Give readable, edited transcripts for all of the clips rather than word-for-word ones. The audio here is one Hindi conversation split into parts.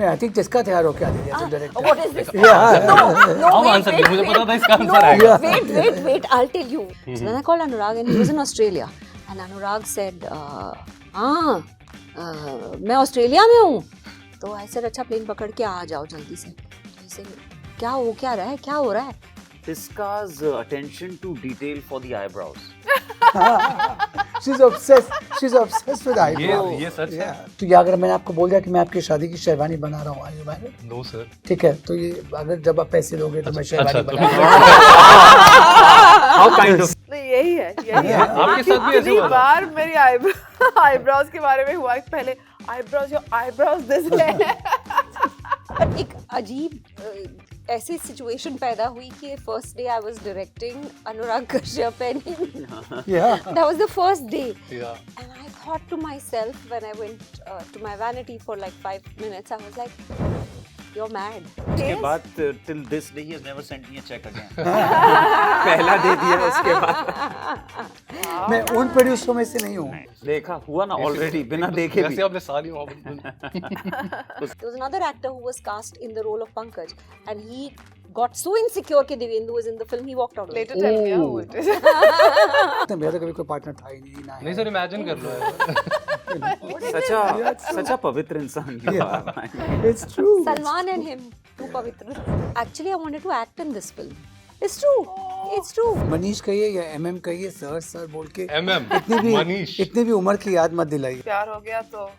आई थिंक जिसका तैयार होके आ गया तो डायरेक्टर What is this? हम आंसर नहीं, मुझे पता था इसका आंसर आएगा. Wait, I'll tell you. So then I called Anurag and he was in Australia. And Anurag said, मैं ऑस्ट्रेलिया में हूँ. तो I said, अच्छा प्लेन पकड़ के आ जाओ जल्दी से. तो he said, क्या हो रहा है? Tiska's attention to detail for the eyebrows. She's obsessed with eyebrows. ये सच है. तो ये अगर मैंने आपको बोल दिया कि मैं आपकी शादी की शेरवानी बना रहा हूँ, are you married? No sir. ठीक है, तो ये अगर जब आप पैसे दोगे तो मैं शेरवानी तो बना How kind of? नहीं यही है आपके साथ भी ऐसे कितनी हुआ था? बार मेरी आईब्रोज के बारे में हुआ. पहले आईब्रोज दिस है. पर एक अजीब ऐसी सिचुएशन पैदा हुई कि first day I was directing Anurag Kashyap and Yeah. that was the first day. Yeah. And I thought to myself when I went to my vanity for like 5 minutes, I was like, you're mad. उसके बाद till this day he has never sent me a check again. पहला दे दिया उसके बाद. मैं उन प्रोड्यूसरों में से नहीं हूँ. देखा हुआ ना ऑलरेडी बिना देखे भी. जैसे आपने सारी मोहब्बत. There was another actor who was cast in the role of Pankaj, and he got so insecure कि Devendra was in the film, he walked out. Later tell me how it is. तो मेरा तो कभी कोई पार्टनर था ही नहीं ना. नहीं सर, इमेजिन कर लो. सच a पवित्र इंसान. It's true. Salman and him, too pavitra. Actually, I wanted to act in this film. It's true. It's true. Manish कहिए या MM कहिए, सर बोल के मनीष. इतनी भी उम्र की याद मत दिलाइए. प्यार हो गया तो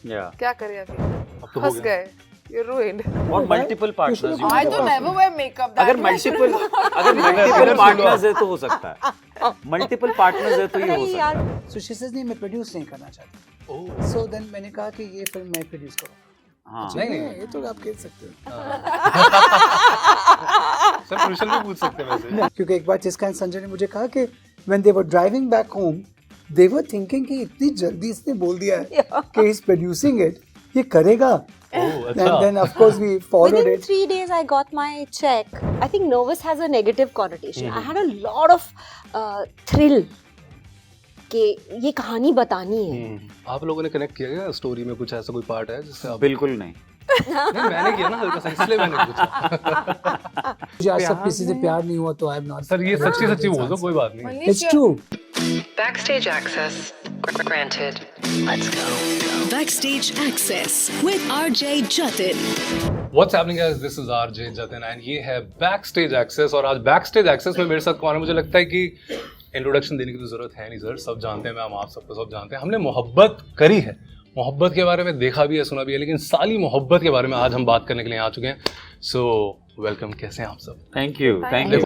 क्या करें अभी. अब तो हो फंस गया. गए. You're ruined. और multiple partners. I don't never wear makeup. अगर मल्टीपल पार्टनर्स है तो हो सकता है. मल्टीपल पार्टनर्स है तो ये हो सकता है. So she says नहीं, मैं प्रोड्यूस नहीं करना चाहती. So then मैंने कहा कि ये फिल्म मैं प्रोड्यूस करूँ. हाँ. नहीं ये तो आप कह सकते हो. सर क्वेश्चन भी पूछ सकते हैं वैसे. क्योंकि एक बार जिसका एंड संजय ने मुझे कहा कि when they were driving back home, they were thinking कि इतनी जल्दी इसने बोल दिया है कि he's producing it, ये करेगा. And then of course we followed Within it. 3 days, I got my check. I think nervous has a negative connotation. I had a lot of thrill कि ये कहानी बतानी है. आप लोगों ने कनेक्ट किया क्या स्टोरी में? कुछ ऐसा कोई पार्ट है जिससे आप? बिल्कुल नहीं. नहीं, मैंने किया ना हल्का सा, इसलिए मैंने पूछा. मुझे आज तक किसी से प्यार नहीं हुआ तो I am not. सर ये सच्ची बोल दो, कोई बात नहीं. It's true. Backstage access granted. Let's go. Backstage Access with RJ Jatin. What's happening guys? This is RJ Jatin and ये है Backstage Access. और आज Backstage Access में मेरे साथ कौन है? मुझे लगता है कि इंट्रोडक्शन देने की तो जरूरत है नहीं सर, सब जानते हैं. मैम आप सबको सब जानते हैं. हमने मोहब्बत करी है, मोहब्बत के बारे में देखा भी है, सुना भी है, लेकिन साली मोहब्बत के बारे में आज हम बात करने के लिए आ चुके हैं. So welcome. कैसे हैं आप सब? Thank you.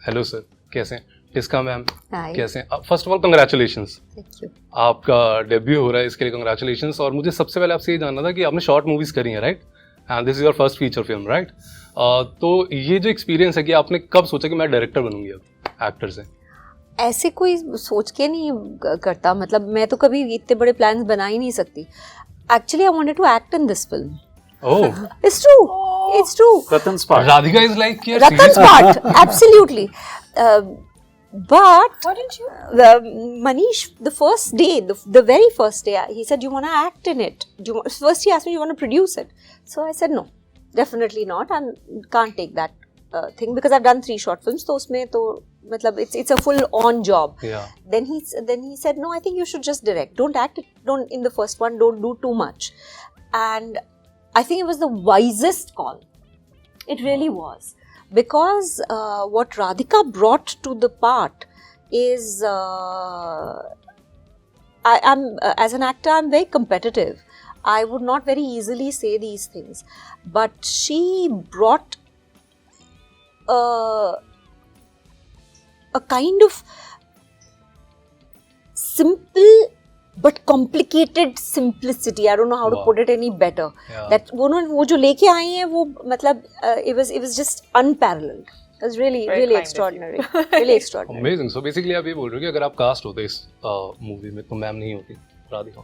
हेलो सर, कैसे हैं? Tisca ma'am Hi. कैसे हैं? First of all congratulations, Thank you. आपका डेब्यू हो रहा है, इसके लिए कंग्रेचुलेशंस. और मुझे सबसे पहले आपसे ये जानना था कि आपने शॉर्ट मूवीज करी हैं, right? And this is your first feature film, right? तो ये जो एक्सपीरियंस है कि आपने कब सोचा कि मैं डायरेक्टर बनूंगी अब एक्टर से? ऐसे कोई सोच के नहीं करता. मतलब मैं तो कभी इतने बड़े प्लान्स बना ही नहीं सकती. Actually, I wanted to act in this film. Oh, It's true. It's true. Ratan's part. Radhika is like Ratan's part, absolutely. But Why didn't you? Manish, the first day, the very first day, he said, "You want to act in it?" First, he asked me, "You want to produce it?" So I said, "No, definitely not, and can't take that thing because I've done 3 short films. तो उसमें तो मतलब it's a full on job." Yeah. Then he said, "No, I think you should just direct. Don't act. Don't in the first one. Don't do too much." And I think it was the wisest call. It really was. Because what Radhika brought to the part is, I'm as an actor, I'm very competitive. I would not very easily say these things, but she brought a kind of simple but complicated simplicity. I don't know how to Wow. put it any better. Yeah. That वो जो लेके आई हैं वो मतलब it was just unparalleled. It was really Very really kind of extraordinary. Really extraordinary. Amazing. So basically आप ये बोल रहे हो कि अगर आप कास्ट होते इस मूवी में तो मैम नहीं होती, राधिका.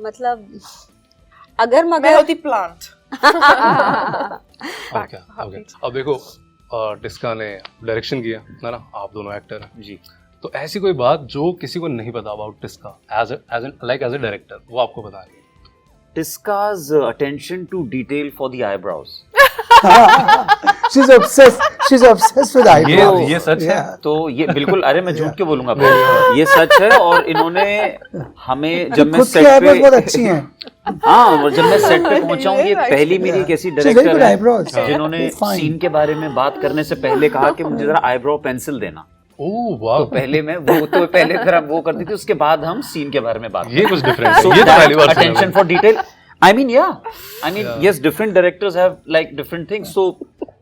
मतलब अगर मैं मगर होती plant. ओके. अब देखो टिस्का ने डायरेक्शन किया है ना, आप दोनों एक्टर हैं जी. तो ऐसी कोई बात जो किसी को नहीं पता about Tisca as a director, वो आपको बता रही है? Tiska's attention to detail for the eyebrows. She's obsessed with eyebrows. ये सच है। Yeah. तो ये बिल्कुल, अरे मैं झूठ क्यों बोलूंगा, ये सच है। और इन्होंने हमें जब मैं खुद की सेट eyebrows बहुत पे, अच्छी हैं. हाँ, और जब मैं सेट पे पहुंचा हूँ, ये पहली मेरी एक ऐसी She's very डायरेक्टर good है eyebrows. जिन्होंने Fine. सीन के बारे में बात करने से पहले कहा कि मुझे जरा आईब्रो पेंसिल देना। ओह वाह, पहले मैं वो तो पहले फिर हम वो करती थी, उसके बाद हम सीन के बारे में बात ये कुछ डिफरेंट So है, ये तो that पहली बार सुना attention मैंने। for detail. I mean, yes, different directors have like different things. So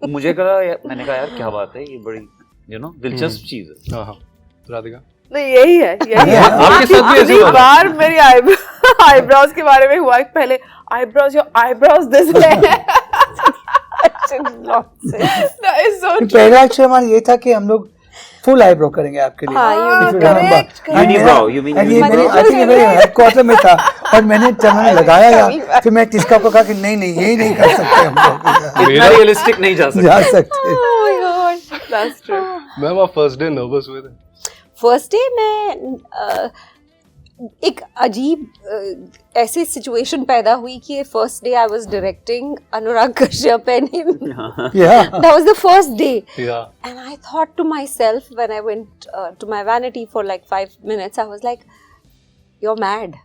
मुझे मैंने कहा यार क्या बात है, ये बड़ी दिलचस्प चीज है। हाँ हाँ, राधिका। नहीं यही है आपके साथ भी ऐसे कितनी हुआ था? बार मेरी आईब्रोज के बारे में हुआ कि पहले eyebrows your eyebrows this way that is so true. पहला अक्षर हमारा ये था कि हम लोग फुल आईब्रो करेंगे आपके लिए. हाँ, If you correct, remember. correct. And Unibrow, मेरा- you mean and ये unibrow? मेरे I think ये मेरे हेडक्वार्टर में था और मैंने जब मैंने लगाया फिर मैं टिस्का को कहा कि नहीं यही नहीं कर सकते हम लोग. इतना रियलिस्टिक नहीं जा सकता। जा सकते. Oh my god. That's true. Ma'am आप फर्स्ट डे नर्वस हुए थे? फर्स्ट डे मैं एक अजीब ऐसी सिचुएशन पैदा हुई कि first day I was directing Anurag Kashyap and him. Yeah. That was the first day. या And I thought to myself when I went to my vanity for like 5 minutes, I was like, you're mad.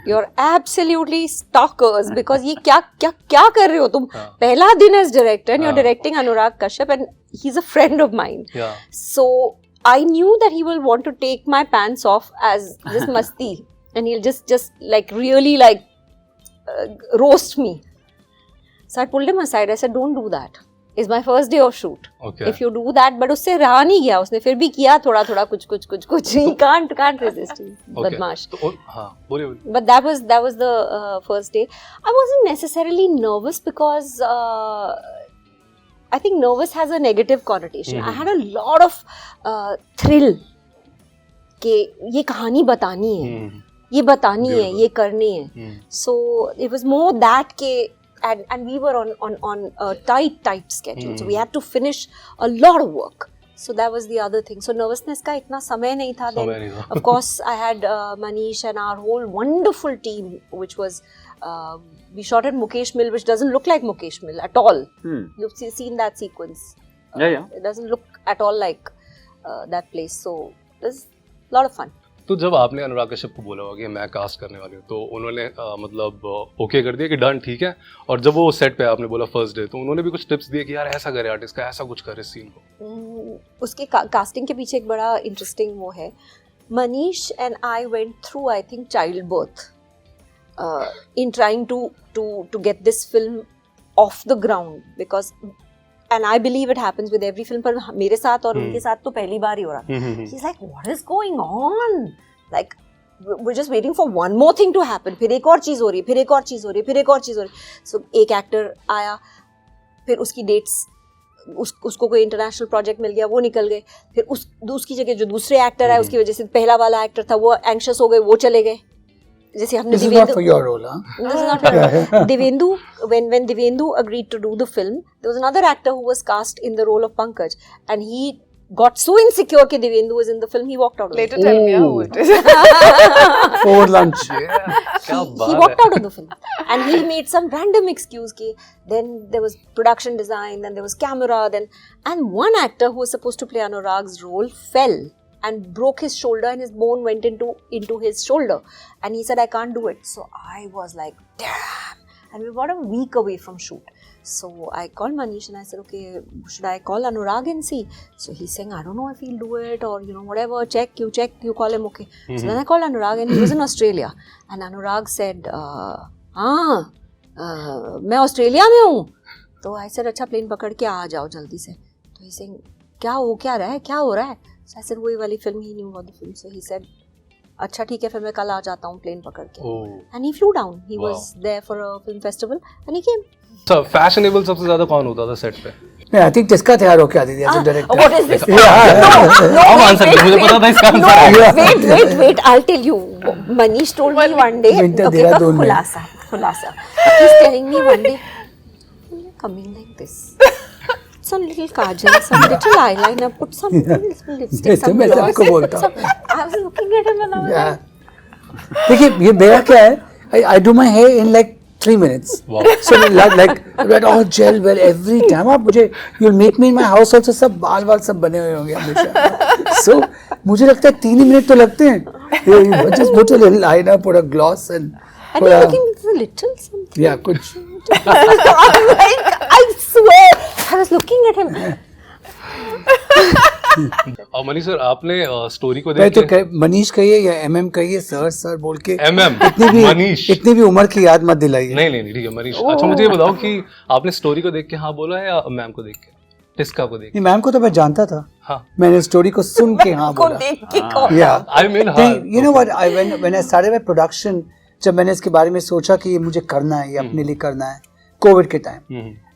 You're absolutely stalkers because ये क्या कर रहे हो तुम? पहला दिन as director and you're directing Anurag Kashyap and he's a friend of mine. या So I knew that he will want to take my pants off as just masti and he'll just like really like roast me. So I pulled him aside. I said, don't do that. It's my first day of shoot. Okay. If you do that, but उससे रहा नहीं गया, उसने फिर भी किया थोड़ा कुछ. He can't resist. बदमाश. तो हाँ बोलिए। But that was the first day. I wasn't necessarily nervous because I think nervous has a negative connotation. I had a lot of thrill कि ये कहानी बतानी है, ये बतानी है, ये करनी है. So it was more that के and we were on a tight schedule. So we had to finish a lot of work. So that was the other thing. So nervousness का इतना समय नहीं था. Then of course I had Manish and our whole wonderful team, which was we shot at Mukesh Mill, which doesn't look like Mukesh Mill at all. You've seen that sequence. Yeah. It doesn't look at all like that place. So it was a lot of fun. तो जब आपने अनुराग कश्यप को बोला होगा कि मैं कास्ट करने वाली हूँ, तो उन्होंने मतलब ओके कर दिया कि डन ठीक है, और जब वो सेट पे आपने बोला फर्स्ट डे, तो उन्होंने भी कुछ टिप्स दिए कि यार ऐसा करे आर्टिस्ट का, ऐसा कुछ करे इस सीन को? उसके कास्टिंग के पीछे एक बड़ा इंटरेस्टिंग वो है. Manish and I went through I think child birth in trying to get this film off the ground because and I believe it happens with every film, पर मेरे साथ और उनके साथ तो पहली बार ही हो रहा. She's like, what is going on? Like we're just waiting for one more thing to happen. फिर एक और चीज हो रही है, फिर एक और चीज हो रही है, फिर एक और चीज हो रही है. So एक एक्टर आया, फिर उसकी डेट्स उसको कोई इंटरनेशनल प्रोजेक्ट मिल गया, वो निकल गए. फिर उसकी जगह जो दूसरे एक्टर आए, उसकी वजह से पहला वाला एक्टर था वो एंग्शियस हो गए, वो चले गए. जैसे हमने This is not for your role, huh? This is not for your Devendu, when Devendu agreed to do the film, there was another actor who was cast in the role of Pankaj, and he got so insecure that Devendu was in the film, he walked out of Later the tell me how it is. For lunch. film. He walked out of the film. And he made some random excuse. Then there was production design, then there was camera, and one actor who was supposed to play Anurag's role fell and broke his shoulder, and his bone went into his shoulder, and he said, I can't do it. So I was like, damn. And we were about a week away from shoot. So I called Manish and I said, okay, should I call Anurag and see? So he's saying, I don't know if he'll do it, or whatever, check, you call him, okay. So then I called Anurag, and he was in Australia, and Anurag said, मैं ऑस्ट्रेलिया में हूँ. तो I said, अच्छा प्लेन पकड़ के आ जाओ जल्दी से. तो he's saying, क्या हो रहा है? So I said, वही वाली film, he knew about the film. So he said, अच्छा ठीक है, फिर मैं कल आ जाता हूँ प्लेन पकड़ के. And he flew down. He was there for a film festival and he came. So fashionable सबसे ज़्यादा कौन होता था सेट पे? Yeah, I think Tiska तैयार होके आती थी as a director. What is this? Yeah. हम आंसर दे, मुझे पता था इसका answer. Wait, I'll tell you. Manish told me one day, Winter okay, Dehradun में. खुलासा. He's telling me one day, you're coming like this. Some little kajal, some little eyeliner, put some little lipstick, some मैं gloss. सबको बोलता हूँ. I was looking at him and I was like, देखिए ये मेरा क्या है, I do my hair in like 3 minutes. Wow. So like that all gel well every time. आप मुझे you'll meet me in my house also, सब बाल सब बने हुए होंगे हमेशा. So मुझे लगता है 3 मिनट तो लगते हैं. You just put a little liner, put a gloss and And you're looking a little something. yeah, कुछ. I'm like, I swear, I was looking at him. और मनीष सर आपने स्टोरी को पहले देख तो के मनीष कहिए या MM कहिए, सर बोल के. MM मनीष इतनी भी उम्र की याद मत दिलाइए. नहीं ठीक है मनीष. अच्छा मुझे ये बताओ कि आपने स्टोरी को देख के हाँ बोला है या मैम को देख के, टिस्का को देख के? नहीं, मैम को तो मैं जानता था. हाँ. मैंने स्टोरी को सुन के हाँ को बोला. देख के कौन? Yeah. I mean हाँ. You know what? when I started my production, जब मैंने इसके बारे में सोचा कि ये मुझे करना है, ये अपने लिए करना है, कोविड के time.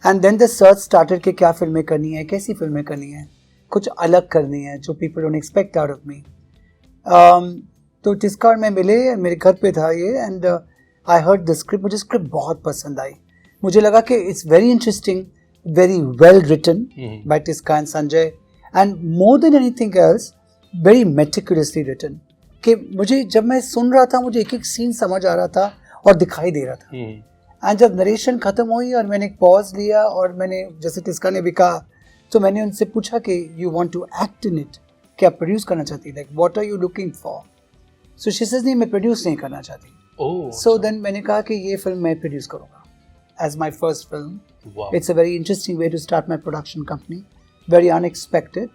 And then the search started कि क्या फिल्में करनी है, कैसी फिल्में करनी है, कुछ अलग करनी है जो people don't expect out of me. तो टिस्का और मैं मिले, मेरे घर पे था ये, and I heard the script. मुझे स्क्रिप्ट बहुत पसंद आई. मुझे लगा कि it's very interesting, very well written by Tisca and Sanjay, and more than anything else very meticulously written. कि मुझे जब मैं सुन रहा था मुझे एक एक सीन समझ आ रहा था और दिखाई दे रहा था. एंड जब नरेशन खत्म हुई और मैंने एक पॉज लिया और मैंने, जैसे टिस्का ने भी कहा, तो मैंने उनसे पूछा कि you want to act in it, क्या प्रोड्यूस करना चाहती, like what are you looking for? So she says नहीं, मैं प्रोड्यूस नहीं करना चाहती. सो देन मैंने कहा कि ये फिल्म मैं प्रोड्यूस करूँगा as my first film. It's a very interesting way to start my production company, very unexpected.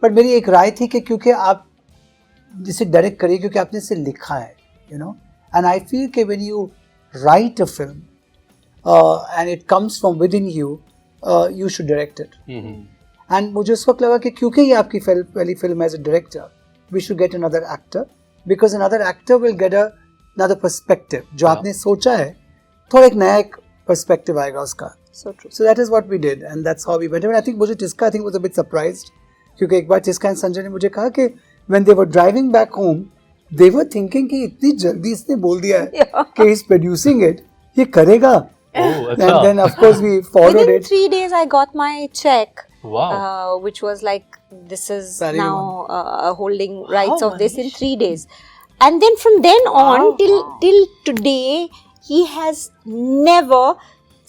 But मेरी एक राय थी कि क्योंकि आप जिसे डायरेक्ट करिए क्योंकि आपने इसे लिखा है, you know. And I feel कि when you write a film and it comes from within you, you should direct it. And मुझे उस वक्त लगा कि क्योंकि ये आपकी पहली film as a director, we should get another actor, because another actor will get another perspective. जो आपने सोचा है, थोड़ा एक नया एक perspective आएगा उसका. So true. So that is what we did, and that's how we went. And I think मुझे Tisca I think was a bit surprised, क्योंकि एक बार टिस्का एंड संजय ने मुझे कहा कि when they were driving back home, they were thinking कि इतनी जल्दी इसने बोल दिया है कि he's producing it, ये करेगा. And then of course we followed Within it. 3 days, I got my check. Wow. Which was like, this is Sorry, now holding rights of this in 3 days. And then from then on till today, he has never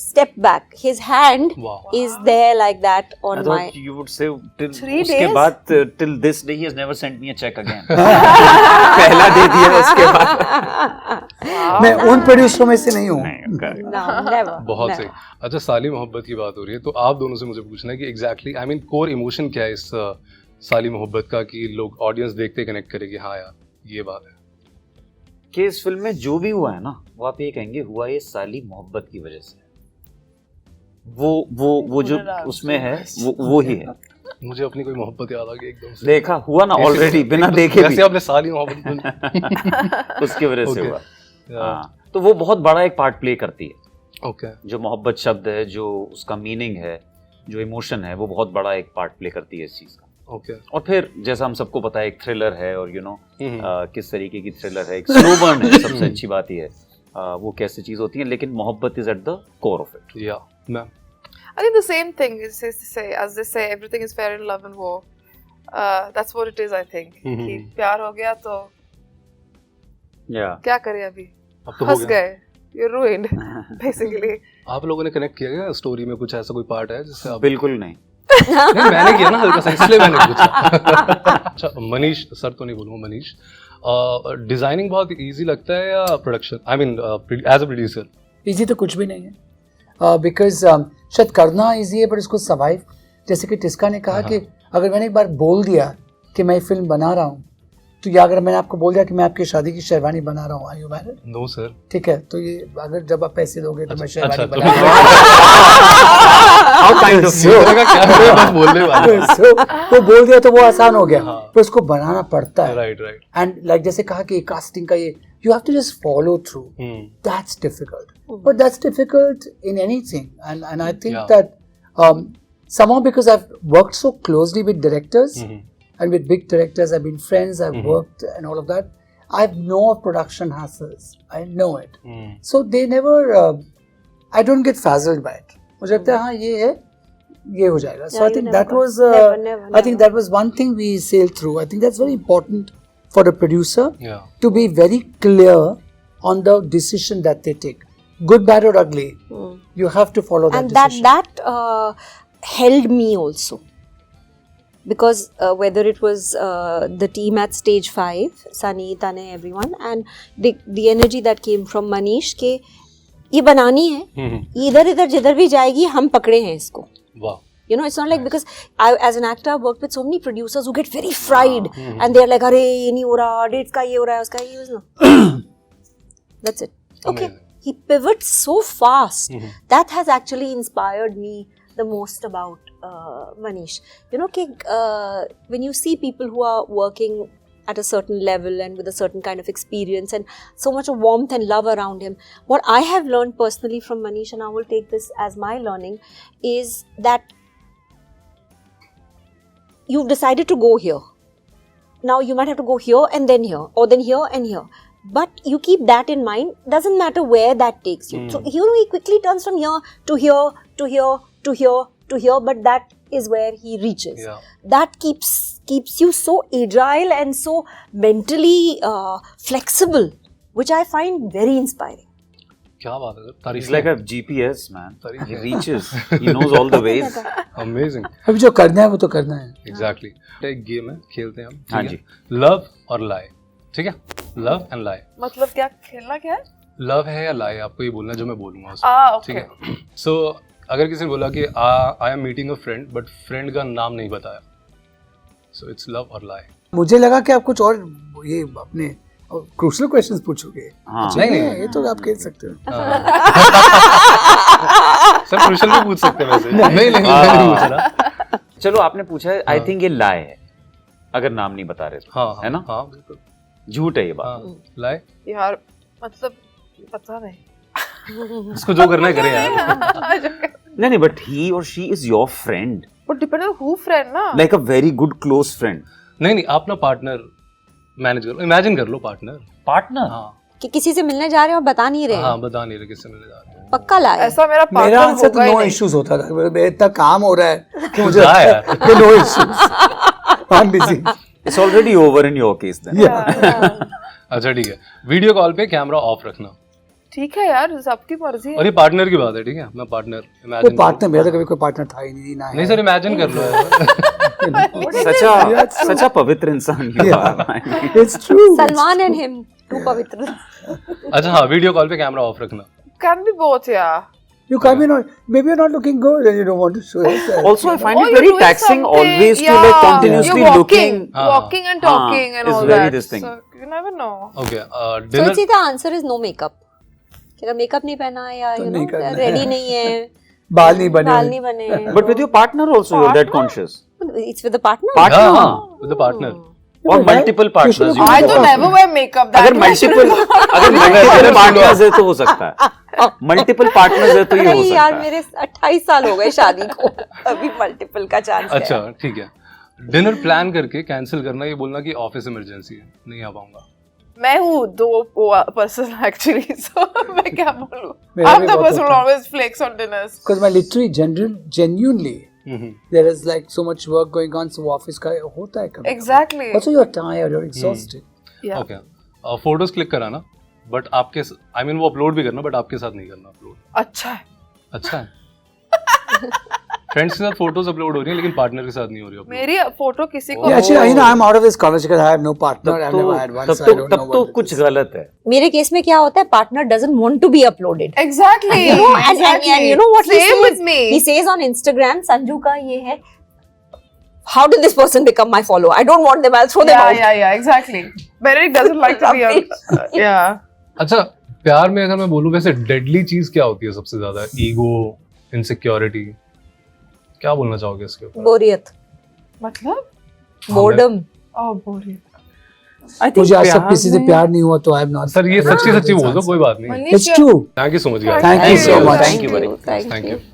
stepped back. His hand is there like that on I my. thought you would say till 3 उसके days? बाद till this day he has never sent me a check again. पहला दे दिया उसके बाद. मैं उन प्रोड्यूसरों में से नहीं हूँ. No, never. बहुत never. सही. अच्छा साली मोहब्बत की बात हो रही है तो आप दोनों से मुझे पूछना है कि exactly I mean core emotion क्या है इस साली मोहब्बत का कि लोग ऑडियंस देखते कनेक्ट करे कि हाँ यार ये बात है. कि इस फिल्म में जो भी हुआ है ना, वो आप ये कहेंगे हुआ ये साली मोहब्बत की वजह से. वो जो उसमें है वो ही है. मुझे अपनी कोई मोहब्बत याद आ गई एकदम से. देखा हुआ ना ऑलरेडी बिना देखे भी. जैसे आपने साली मोहब्बत उसकी वजह से Okay. हुआ. Yeah. हाँ, तो वो बहुत बड़ा एक पार्ट प्ले करती है. ओके. जो मोहब्बत शब्द है, जो उसका मीनिंग है, जो इमोशन है, वो बहुत बड़ा एक पार्ट प्ले करती है इस चीज का. ओके. और फिर जैसा हम सबको पता है एक थ्रिलर है और किस तरीके की थ्रिलर है, एक स्लो बर्न है. सबसे अच्छी बात ये है वो कैसी चीज होती है, लेकिन मोहब्बत is at the core of it. या ma'am. I think the same thing is to say, as they say, everything is fair in love and war. That's what it is, I think. कि प्यार हो गया तो क्या करें अभी? अब तो हो फंस गया. गए. You're ruined, basically. आप लोगों ने कनेक्ट किया क्या स्टोरी में? कुछ ऐसा कोई पार्ट है जिससे आप? बिल्कुल नहीं. नहीं मैंने किया ना हल्का सा, इसलिए मैंने पूछा. अच्छा मनीष सर तो नहीं बोलूँगा, मनीष डिजाइनिंग बहुत इजी लगता है या production, I mean as a producer? Easy तो कुछ भी नहीं है, बिकॉज शायद करना इजी है पर उसको सर्वाइव, जैसे कि टिस्का ने कहा कि अगर मैंने एक बार बोल दिया कि मैं फिल्म बना रहा हूँ, तो या अगर मैंने आपको बोल दिया कि मैं आपकी शादी की शेरवानी बना रहा हूँ, are you married? No sir. ठीक है, तो ये अगर जब आप पैसे दोगे तो मैं शेरवानी अच्छा, बना हाउ काइंड ऑफ क्या बस बोलने वाले. So, वो बोल दिया तो वो आसान हो गया, पर उसको बनाना पड़ता है. Right right. एंड लाइक जैसे कहा कि कास्टिंग का ये you have to just follow through. That's difficult. But that's difficult in anything. And I think that somehow because I've worked so closely with directors and with big directors, I've been friends, I've worked and all of that, I know of production hassles. I know it. So they never, I don't get frazzled by it. मुझे लगता है हाँ ये है, ये हो जाएगा. So I think that was, I think that was one thing we sailed through. I think that's very important for the producer to be very clear on the decision that they take good, bad or ugly, you have to follow that And decision. that held me also, because whether it was the team at stage 5, Sunny, Tane, everyone, and the energy that came from Manish ke ये बनानी है, इधर इधर जिधर भी जाएगी हम पकड़े हैं इसको. वाह. You know, it's not like, because I, as an actor, I've worked with so many producers who get very fried and they're like, अरे ये नहीं हो रहा, dates का ये हो रहा है, उसका ये हो रहा. That's it. Okay. Amazing. He pivots so fast. That has actually inspired me the most about Manish. You know, when you see people who are working at a certain level and with a certain kind of experience and so much of warmth and love around him, what I have learned personally from Manish, and I will take this as my learning, is that you've decided to go here. Now you might have to go here and then here, or then here and here. But you keep that in mind, doesn't matter where that takes you. So he quickly turns from here to here, to here, to here, to here, but that is where he reaches. Yeah. That keeps you so agile and so mentally flexible, which I find very inspiring. क्या बात है. तारीफ. He's like a GPS, man. He reaches. He knows all the ways. Amazing. अभी जो करना है वो तो करना है. Exactly. एक गेम है, खेलते हैं हम. हाँ ठीक जी. है? Love और lie. ठीक है? Love and lie. मतलब क्या खेलना क्या है? लव है या लाई, आपको ये बोलना है जो मैं बोलूंगा उसमें. Okay. ठीक है. सो अगर किसी ने बोला कि I am meeting a friend but friend का नाम नहीं बताया, सो इट्स लव और लाई. मुझे लगा कि आप कुछ और ये अपने क्रूशियल क्वेश्चंस पूछोगे. हाँ. नहीं ये तो आप कह सकते हो. सर क्रूशियल भी पूछ सकते हैं वैसे. नहीं पूछ रहा. चलो आपने पूछा है, आई थिंक ये लाए है अगर नाम नहीं बता रहे तो. हाँ है ना? हाँ बिल्कुल. झूठ है ये बात. हाँ लाई. यार मतलब पता नहीं. इसको जो करना है करे यार. नहीं बट ही और she is your friend. But depend on who friend ना. Like a very good close friend. नहीं आप ना पार्टनर मैनेज करो, इमेजिन कर लो पार्टनर. पार्टनर. हाँ कि किसी से मिलने जा रहे हैं और बता नहीं रहे हैं. हाँ बता नहीं रहे किससे मिलने जा रहे हैं. पक्का लाए. ऐसा मेरा मेरा पार्टनर आंसर तो होगा ही नो नहीं. इश्यूज होता था. मेरा इतना काम हो रहा है कि मुझे जा लगता है यार. कि no issues. I am busy. It's already over in your case then. अच्छा ठीक है. वीडियो कॉल पे कैमरा ऑफ रखना. ठीक है यार, सबकी मर्जी है. और ये पार्टनर की बात है. ठीक है, मैं पार्टनर वो इमेजिन. पार्टनर, मेरा तो कभी कोई पार्टनर था ही नहीं. ना नहीं सर इमेजिन कर लो यार. सच अ पवित्र इंसान की बात. It's true. Salman and him too पवित्र. अच्छा हाँ, वीडियो कॉल पे कैमरा ऑफ रखना. Can be both, yeah. You can be not, maybe you're not looking good and you don't want to show yourself. Also I find Or it you're very doing taxing something, always to yeah. like continuously You're looking. walking and talking and it's all very that. this thing. So you never know. Okay. So dinner. see, the answer is no makeup. कि अगर मेकअप नहीं पहना है या तो you नहीं know करना है. रेडी नहीं है, बाल नहीं बने. बाल नहीं बने. But with your partner also you're that conscious. It's with the partner. Partner. With the partner. Or multiple partners. I I don't never wear makeup. That अगर multiple partners है तो हो सकता है. Multiple partners है तो ये हो नहीं सकता यार, है. मेरे 28 साल हो गए शादी को, अभी मल्टीपल का चांस है. अच्छा ठीक है. डिनर प्लान करके कैंसिल करना, ये बोलना कि ऑफिस इमरजेंसी है, नहीं आ पाऊंगा. मैं हूँ दो person actually, so मैं क्या बोलूँ? मेरा I'm भी the बहुत person who होता है. always flakes on dinners. Because my literally genuinely there is like so much work going on, so office का होता है कभी. Exactly. Also you're tired, you're exhausted. Yeah. Okay. Photos click कराना बट आपके, आई मीन वो अपलोड भी करना बट आपके साथ नहीं करना अपलोड. अच्छा है. अच्छा है. फ्रेंड्स के साथ फोटोज अपलोड हो रही हैं लेकिन पार्टनर के साथ नहीं हो रही अपलोड. मेरी फोटो किसी को Yeah, actually, you know, I'm out of this college because I have no partner. I've never had one, so I don't know तब तो what it कुछ is. गलत है. मेरे केस में क्या होता है, partner doesn't want to be uploaded. Exactly. You know, and you know what he Same says? with me. He says on Instagram, Sanju का ये है. How did this person become my follower? I don't want them. I'll throw them out. Yeah, exactly. Benedict doesn't like to be on. Yeah. अच्छा, प्यार में अगर मैं बोलूं वैसे डेडली चीज क्या होती है सबसे ज्यादा? ईगो, इनसिक्योरिटी, क्या बोलना चाहोगे इसके ऊपर? बोरियत, मतलब? बोर्डम. Oh, boring. मुझे आज तक किसी से प्यार नहीं हुआ तो I have not. सर ये सच्ची बोल दो, कोई बात नहीं. Manish, It's true. Thank you so much guys. Thank you so much. Thank you very much. Thank Thank you. you.